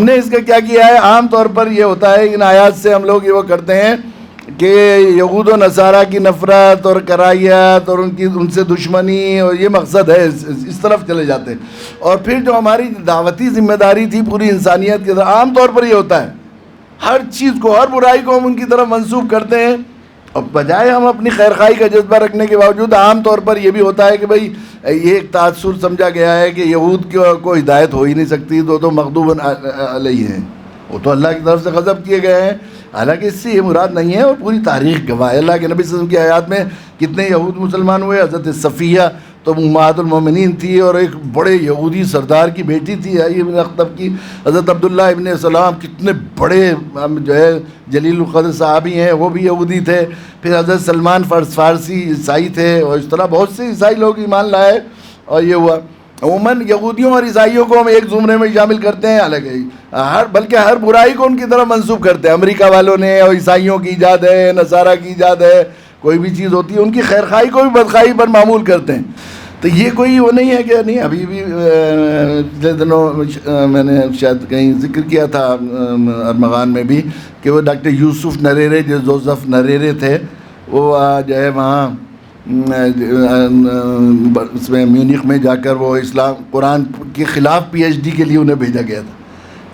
ہم نے اس کا کیا کیا ہے؟ عام طور پر یہ ہوتا ہے ان آیات سے ہم لوگ یہ وہ کرتے ہیں کہ یہود و نصارہ کی نفرت اور کرائیت اور ان سے دشمنی اور یہ مقصد ہے، اس طرف چلے جاتے ہیں. اور پھر جو ہماری دعوتی ذمہ داری تھی پوری انسانیت کی طرف، عام طور پر یہ ہوتا ہے ہر چیز کو، ہر برائی کو ہم ان کی طرف منسوب کرتے ہیں، اور بجائے ہم اپنی خیر خواہی کا جذبہ رکھنے کے باوجود عام طور پر یہ بھی ہوتا ہے کہ بھئی یہ ایک تاثر سمجھا گیا ہے کہ یہود کو ہدایت ہو ہی نہیں سکتی، تو مغضوب علیہ ہیں، وہ تو اللہ کی طرف سے غضب کیے گئے ہیں. حالانکہ اس سے یہ مراد نہیں ہے، اور پوری تاریخ گواہ ہے. اللہ کے نبی صلی اللہ علیہ وسلم کی آیات میں کتنے یہود مسلمان ہوئے. حضرت صفیہ تو امہات المومنین تھی اور ایک بڑے یہودی سردار کی بیٹی تھی ابن اخطب کی. حضرت عبداللہ ابن سلام کتنے بڑے جو ہے جلیل القدر صحابی ہیں، وہ بھی یہودی تھے. پھر حضرت سلمان فارسی عیسائی تھے، اور اس طرح بہت سے عیسائی لوگ ایمان لائے. اور یہ ہوا عموماً یہودیوں اور عیسائیوں کو ہم ایک زمرے میں شامل کرتے ہیں، حالانکہ بلکہ ہر برائی کو ان کی طرف منسوب کرتے ہیں. امریکہ والوں نے اور عیسائیوں کی ایجاد ہے، نصارہ کی ایجاد ہے، کوئی بھی چیز ہوتی ہے ان کی خیر خواہی کو بھی بدخواہی پر معمول کرتے ہیں. تو یہ کوئی وہ نہیں ہے کہ نہیں. ابھی بھی پچھلے دنوں میں نے شاید کہیں ذکر کیا تھا ارمغان میں بھی کہ وہ ڈاکٹر یوسف نریرے، جو جوزف نریرے تھے، وہ جو ہے وہاں اس میں میونخ میں جا کر وہ قرآن کے خلاف پی ایچ ڈی کے لیے انہیں بھیجا گیا تھا.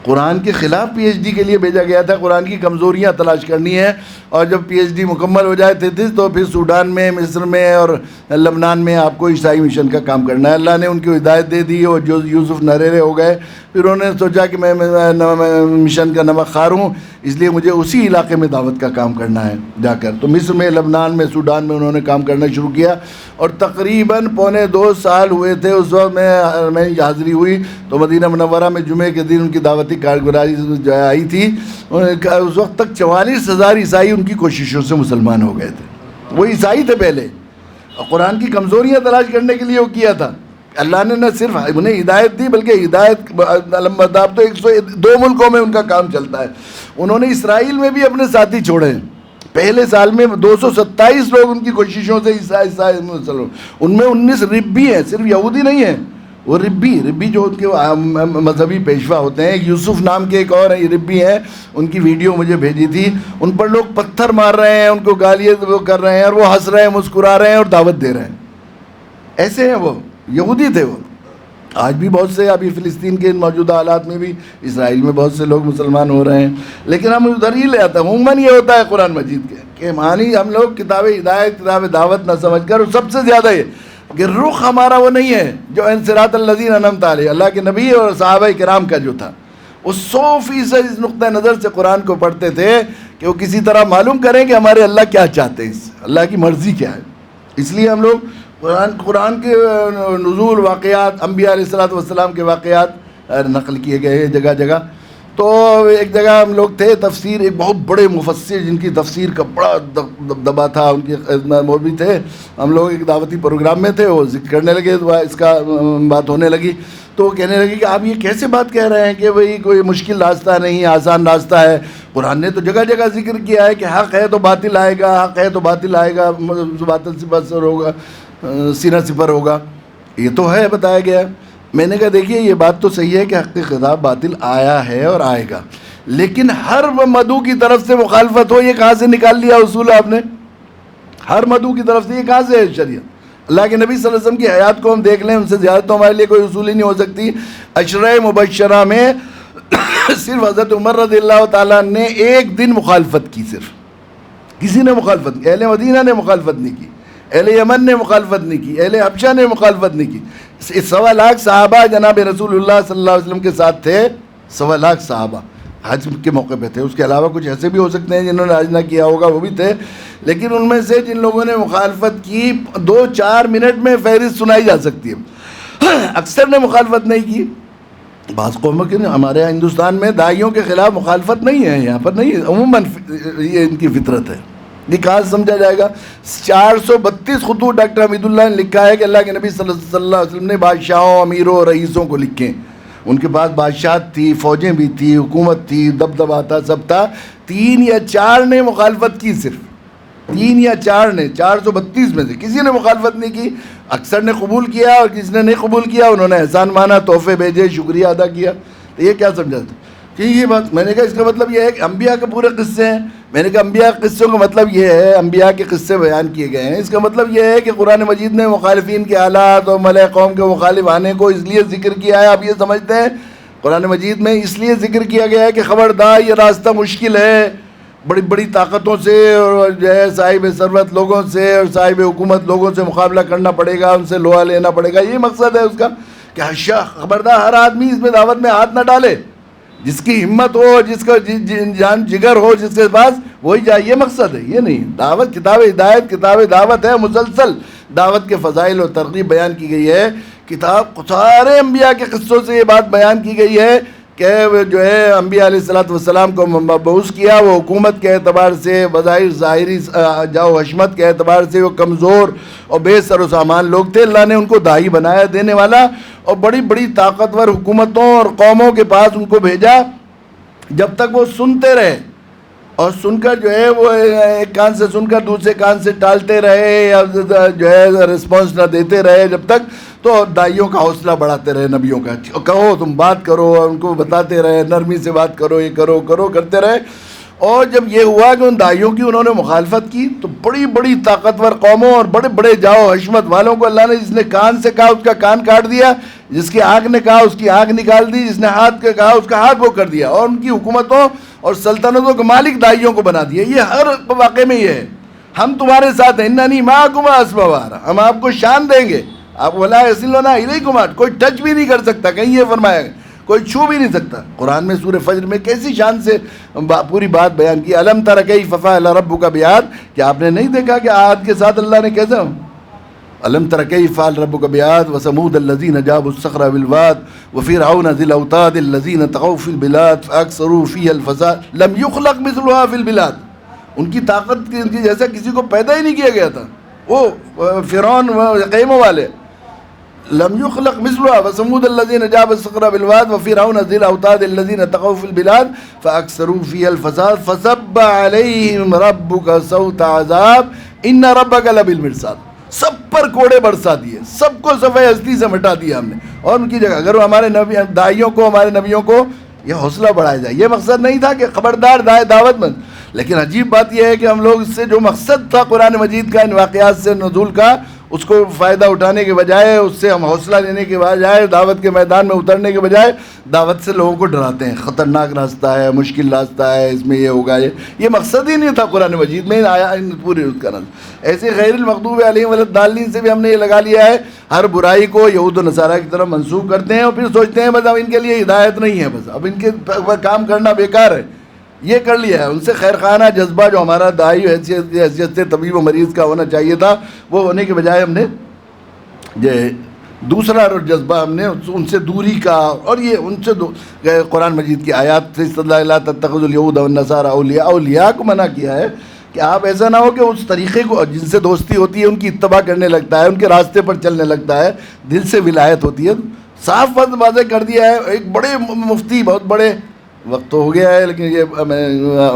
قرآن کے خلاف پی ایچ ڈی کے لیے بھیجا گیا تھا. قرآن کی کمزوریاں تلاش کرنی ہے، اور جب پی ایچ ڈی مکمل ہو جائے تھے تو پھر سوڈان میں، مصر میں اور لبنان میں آپ کو عیسائی مشن کا کام کرنا ہے. اللہ نے ان کو ہدایت دے دی اور جو یوسف نریرے ہو گئے. پھر انہوں نے سوچا کہ میں مشن کا نمک خوار ہوں، اس لیے مجھے اسی علاقے میں دعوت کا کام کرنا ہے جا کر. تو مصر میں، لبنان میں، سوڈان میں انہوں نے کام کرنا شروع کیا، اور تقریباً 2.25 سال ہوئے تھے. اس وقت میں حاضری ہوئی تو مدینہ منورہ میں جمعے کے دن ان کی دعوتی کارگزاری جو آئی تھی. اس وقت تک 44,000 عیسائی ان کی کوششوں سے مسلمان ہو گئے تھے. وہ عیسائی تھے پہلے، اور قرآن کی کمزوریاں تلاش کرنے کے لیے وہ کیا تھا. اللہ نے نہ صرف انہیں ہدایت دی بلکہ ہدایت علمداب تو 102 ملکوں میں ان کا کام چلتا ہے. انہوں نے اسرائیل میں بھی اپنے ساتھی چھوڑے ہیں. پہلے سال میں 227 لوگ ان کی کوششوں سے عیسائی ان میں 19 ربی ہیں، صرف یہودی نہیں ہیں. وہ ربی جو ان کے مذہبی پیشوا ہوتے ہیں، یوسف نام کے ایک اور ربی ہیں، ان کی ویڈیو مجھے بھیجی تھی. ان پر لوگ پتھر مار رہے ہیں، ان کو گالیاں کر رہے ہیں، اور وہ ہنس رہے ہیں، مسکرا رہے ہیں اور دعوت دے رہے ہیں. ایسے ہیں وہ، یہودی تھے وہ. آج بھی بہت سے، ابھی فلسطین کے موجودہ حالات میں بھی اسرائیل میں بہت سے لوگ مسلمان ہو رہے ہیں. لیکن ہم ادھر ہی لے آتے ہیں. عموماً یہ ہوتا ہے قرآن مجید کے کہ معنی ہم لوگ کتاب ہدایت، کتاب دعوت نہ سمجھ کر، اور سب سے زیادہ یہ کہ رخ ہمارا وہ نہیں ہے جو صراط الذین انعمت علیہم، اللہ کے نبی اور صحابہ کرام کا جو تھا. وہ 100% اس نقطۂ نظر سے قرآن کو پڑھتے تھے کہ وہ کسی طرح معلوم کریں کہ ہمارے اللہ کیا چاہتے ہیں، اللہ کی مرضی کیا ہے. اس لیے ہم لوگ قرآن کے نزول واقعات، انبیاء علیہ الصلوۃ والسلام کے واقعات نقل کیے گئے ہیں جگہ جگہ. تو ایک جگہ ہم لوگ تھے تفسیر، ایک بہت بڑے مفسر جن کی تفسیر کا بڑا دبدبہ تھا، ان کے وہ بھی تھے. ہم لوگ ایک دعوتی پروگرام میں تھے، وہ ذکر کرنے لگے، اس کا بات ہونے لگی. تو وہ کہنے لگے کہ آپ یہ کیسے بات کہہ رہے ہیں کہ بھئی کوئی مشکل راستہ نہیں، آسان راستہ ہے. قرآن نے تو جگہ جگہ ذکر کیا ہے کہ حق ہے تو باطل آئے گا، حق ہے تو باطل آئے گا، باطل سے بسر ہوگا، سینہ سپر ہوگا. یہ تو ہے بتایا گیا. میں نے کہا دیکھیے یہ بات تو صحیح ہے کہ حق کے خلاف باطل آیا ہے اور آئے گا، لیکن ہر مدعو کی طرف سے مخالفت ہو، یہ کہاں سے نکال لیا اصول آپ نے؟ ہر مدعو کی طرف سے یہ کہاں سے ہے شریعت؟ اللہ کے نبی صلی اللہ علیہ وسلم کی حیات کو ہم دیکھ لیں، ان سے زیادہ تو ہمارے لیے کوئی اصول ہی نہیں ہو سکتی. عشرہ مبشرہ میں صرف حضرت عمر رضی اللہ تعالیٰ نے ایک دن مخالفت کی، صرف کسی نے مخالفت کی. اہل مدینہ نے مخالفت نہیں کی، اہل یمن نے مخالفت نہیں کی، اہل حبشہ نے مخالفت نہیں کی. 1.25 لاکھ صحابہ جناب رسول اللہ صلی اللہ علیہ وسلم کے ساتھ تھے. 1.25 لاکھ صحابہ حج کے موقع پہ تھے. اس کے علاوہ کچھ ایسے بھی ہو سکتے ہیں جنہوں نے حج نہ کیا ہوگا، وہ بھی تھے. لیکن ان میں سے جن لوگوں نے مخالفت کی 2-4 منٹ میں فہرست سنائی جا سکتی ہے. اکثر نے مخالفت نہیں کی. بعض قوموں کے ہمارے یہاں ہندوستان میں داعیوں کے خلاف مخالفت نہیں ہے، یہاں پر نہیں ہے. عموماً یہ ان کی فطرت ہے. یہ کہاں سمجھا جائے گا؟ 432 خطوط ڈاکٹر حمید اللہ نے لکھا ہے کہ اللہ کے نبی صلی اللہ علیہ وسلم نے بادشاہوں، امیروں، رئیسوں کو لکھے. ان کے پاس بادشاہت تھی، فوجیں بھی تھی، حکومت تھی، دبدبا تھا، سب تھا. 3 یا 4 نے مخالفت کی، صرف 3 یا 4 نے 432 میں سے کسی نے مخالفت نہیں کی. اکثر نے قبول کیا اور کسی نے نہیں قبول کیا. انہوں نے احسان مانا، تحفے بھیجے، شکریہ ادا کیا. تو یہ کیا سمجھا تھا؟ کہ یہ بات میں نے کہا اس کا مطلب یہ ہے کہ انبیاء کے پورے قصے ہیں. میں نے کہا انبیاء کے قصوں کا مطلب یہ ہے، انبیاء کے قصے بیان کیے گئے ہیں، اس کا مطلب یہ ہے کہ قرآن مجید نے مخالفین کے حالات اور ملأ قوم کے مخالف آنے کو اس لیے ذکر کیا ہے. آپ یہ سمجھتے ہیں قرآن مجید میں اس لیے ذکر کیا گیا ہے کہ خبردار یہ راستہ مشکل ہے، بڑی بڑی طاقتوں سے اور جو ہے صاحب ثروت لوگوں سے اور صاحب حکومت لوگوں سے مقابلہ کرنا پڑے گا، ان سے لوہا لینا پڑے گا. یہ مقصد ہے اس کا کہ خبردار ہر آدمی اس میں دعوت میں ہاتھ نہ ڈالے، جس کی ہمت ہو، جس کا جان جگر ہو جس کے پاس، وہی جائے. یہ مقصد ہے، یہ نہیں. دعوت کتاب ہدایت، کتاب دعوت ہے، مسلسل دعوت کے فضائل اور ترغیب بیان کی گئی ہے. کتاب سارے انبیاء کے قصوں سے یہ بات بیان کی گئی ہے کہ جو ہے انبیاء علیہ السلام کو مبعوث کیا، وہ حکومت کے اعتبار سے، بظاہر ظاہری جاؤ حشمت کے اعتبار سے وہ کمزور اور بے سر و سامان لوگ تھے. اللہ نے ان کو داعی بنایا، دینے والا، اور بڑی بڑی طاقتور حکومتوں اور قوموں کے پاس ان کو بھیجا، جب تک وہ سنتے رہے اور سن کر جو ہے وہ ایک کان سے سن کر دوسرے کان سے ٹالتے رہے یا جو ہے رسپانس نہ دیتے رہے جب تک، تو داعیوں کا حوصلہ بڑھاتے رہے، نبیوں کا، کہو تم بات کرو، ان کو بتاتے رہے، نرمی سے بات کرو، یہ کرو کرو کرتے رہے. اور جب یہ ہوا کہ ان داعیوں کی انہوں نے مخالفت کی تو بڑی بڑی طاقتور قوموں اور بڑے بڑے جاؤ حشمت والوں کو اللہ نے، جس نے کان سے کہا اس کا کان کاٹ دیا، جس کی آنکھ نے کہا اس کی آنکھ نکال دی، جس نے ہاتھ کا کہا اس کا ہاتھ وہ کر دیا، اور ان کی حکومتوں اور سلطنتوں کے مالک داعیوں کو بنا دیا. یہ ہر واقعے میں یہ ہے. ہم تمہارے ساتھ ہیں، اننی معکم اسمع وارا، ہم آپ کو شان دیں گے. آپ ولا یصلون الیکم، کوئی ٹچ بھی نہیں کر سکتا. کہیں یہ فرمایا گیا کوئی چھو بھی نہیں سکتا. قرآن میں سورہ فجر میں کیسی شان سے پوری بات بیان کی. الم تر کیف فعل ربک بعاد، کیا آپ نے نہیں دیکھا کہ عاد کے ساتھ اللہ نے کیسا، الم تر کیف فعل ربک بعاد وثمود الذین جابوا الصخر بالواد وفرعون ذی الاوتاد الذین طغوا فی البلاد فاکثروا فیها الفساد لم یخلق مثلها فی البلاد. ان کی طاقت کے جیسا کسی کو پیدا ہی نہیں کیا گیا تھا. وہ فرعون قیموں والے، لم يخلق مثلها وثمود الذين جابوا الصخر بالواد وفرعون ذي الاوتاد الذين طغوا في البلاد فاكثروا فيها الفساد فصب عليهم ربك صوت عذاب ان ربك لبالمرصاد. سب پر کوڑے برسا دیے، سب کو صفحہ ہستی سے مٹا دیا ہم نے. اور ان کی جگہ اگر ہمارے نبی داعیوں کو، ہمارے نبیوں کو یہ حوصلہ بڑھایا جائے. یہ مقصد نہیں تھا کہ خبردار دعوت مند، لیکن عجیب بات یہ ہے کہ ہم لوگ اس سے جو مقصد تھا قرآن مجید کا، ان واقعات سے نزول کا، اس کو فائدہ اٹھانے کے بجائے، اس سے ہم حوصلہ لینے کے بجائے، دعوت کے میدان میں اترنے کے بجائے دعوت سے لوگوں کو ڈراتے ہیں. خطرناک راستہ ہے، مشکل راستہ ہے، اس میں یہ ہوگا. یہ مقصد ہی نہیں تھا قرآن مجید میں آیا پورے اس کا. ایسے غیر المغضوب علیہم ولا الضالین سے بھی ہم نے یہ لگا لیا ہے. ہر برائی کو یہود و نصارہ کی طرف منسوخ کرتے ہیں اور پھر سوچتے ہیں بس اب ان کے لیے ہدایت نہیں ہے، بس اب ان کے کام کرنا بیکار ہے. یہ کر لیا ہے. ان سے خیر خانہ جذبہ جو ہمارا داعی حیثیت سے طبیب و مریض کا ہونا چاہیے تھا، وہ ہونے کے بجائے ہم نے یہ دوسرا جذبہ ہم نے ان سے دوری کا، اور یہ ان سے قرآن مجید کی آیات سے استدلال لا تتخذوا اليهود والنصارى اولیاء کو منع کیا ہے کہ آپ ایسا نہ ہو کہ اس طریقے کو جن سے دوستی ہوتی ہے ان کی اتباع کرنے لگتا ہے، ان کے راستے پر چلنے لگتا ہے، دل سے ولایت ہوتی ہے. صاف واضح کر دیا ہے. ایک بڑے مفتی، بہت بڑے، وقت تو ہو گیا ہے لیکن یہ میں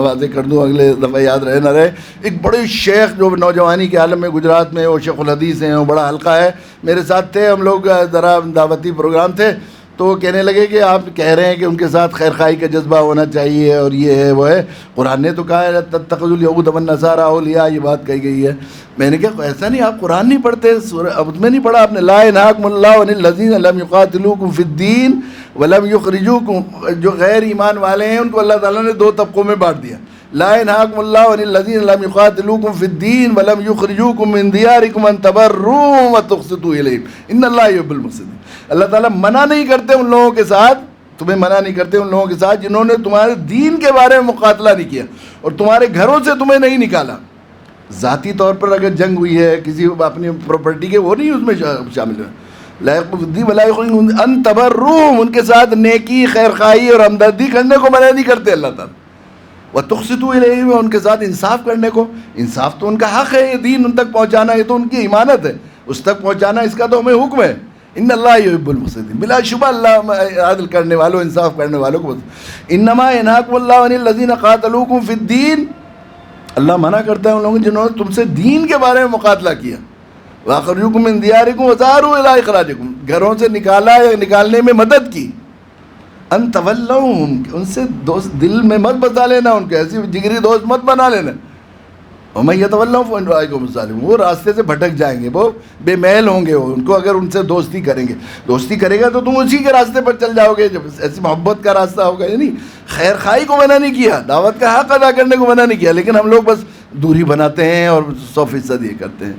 واضح کر دوں اگلے دفعہ یاد رہے نہ رہے، ایک بڑے شیخ جو نوجوانی کے عالم میں گجرات میں وہ شیخ الحدیث ہیں، وہ بڑا حلقہ ہے، میرے ساتھ تھے. ہم لوگ ذرا دعوتی پروگرام تھے تو وہ کہنے لگے کہ آپ کہہ رہے ہیں کہ ان کے ساتھ خیر خواہی کا جذبہ ہونا چاہیے اور یہ ہے وہ ہے. قرآن نے تو کہا ہے تتخذوا اليهود والنصارى اولیاء، یہ بات کہی گئی ہے. میں نے کہا ایسا نہیں، آپ قرآن نہیں پڑھتے، سورہ اب میں نہیں پڑھا آپ نے، لا ينهاكم الله عن الذين لم يقاتلوكم في الدين ولم يخرجوكم. جو غیر ایمان والے ہیں ان کو اللہ تعالیٰ نے دو طبقوں میں بانٹ دیا. لا ينهاكم الله عن الذين لم يقاتلوكم في الدين ولم يخرجوكم من دياركم ان تبروهم وتقسطوا اليهم ان الله يحب المقسطين. اللہ تعالیٰ منع نہیں کرتے ان لوگوں کے ساتھ، تمہیں منع نہیں کرتے ان لوگوں کے ساتھ جنہوں نے تمہارے دین کے بارے میں مقاتلہ نہیں کیا اور تمہارے گھروں سے تمہیں نہیں نکالا. ذاتی طور پر اگر جنگ ہوئی ہے کسی اپنی پراپرٹی کے، وہ نہیں اس میں شامل ہے. ان تبروهم، ان کے ساتھ نیکی، خیر خواہی اور ہمدردی کرنے کو منع نہیں کرتے اللہ تعالیٰ. وتقسطوا الیہم، ان کے ساتھ انصاف کرنے کو. انصاف تو ان کا حق ہے، یہ دین ان تک پہنچانا، یہ تو ان کی امانت ہے، اس تک پہنچانا اس کا تو ہمیں حکم ہے. ان اللہ یحب المقسطین، بلا شبہ اللہ عادل کرنے والوں، انصاف کرنے والوں کو. انما ینہاکم اللہ عن الذین قاتلوکم فی الدین، اللہ منع کرتا ہے ان لوگوں جنہوں نے تم سے دین کے بارے میں مقاتلہ کیا. وَأَخْرَجُوكُم مِّن دِيَارِكُمْ وَظَاهَرُوا عَلَىٰ إِخْرَاجِكُم، گھروں سے نکالا یا نکالنے میں مدد کی. ان تولوہم، ان سے دوست دل میں مت بسا لینا، ان کے ایسی جگری دوست مت بنا لینا. وَمَن يَتَوَلَّهُمْ فَإِنَّ أُولَٰئِكَ هُمُ الظَّالِمُونَ، وہ راستے سے بھٹک جائیں گے، وہ بے میل ہوں گے. ان کو اگر ان سے دوستی کریں گے، دوستی کرے گا تو تم اسی کے راستے پر چل جاؤ گے، جب ایسی محبت کا راستہ ہوگا. یعنی خیر خواہی کو منع نہیں کیا، دعوت کا حق ادا کرنے کو منع نہیں کیا، لیکن ہم لوگ بس دوری بناتے ہیں اور 100% یہ کرتے ہیں.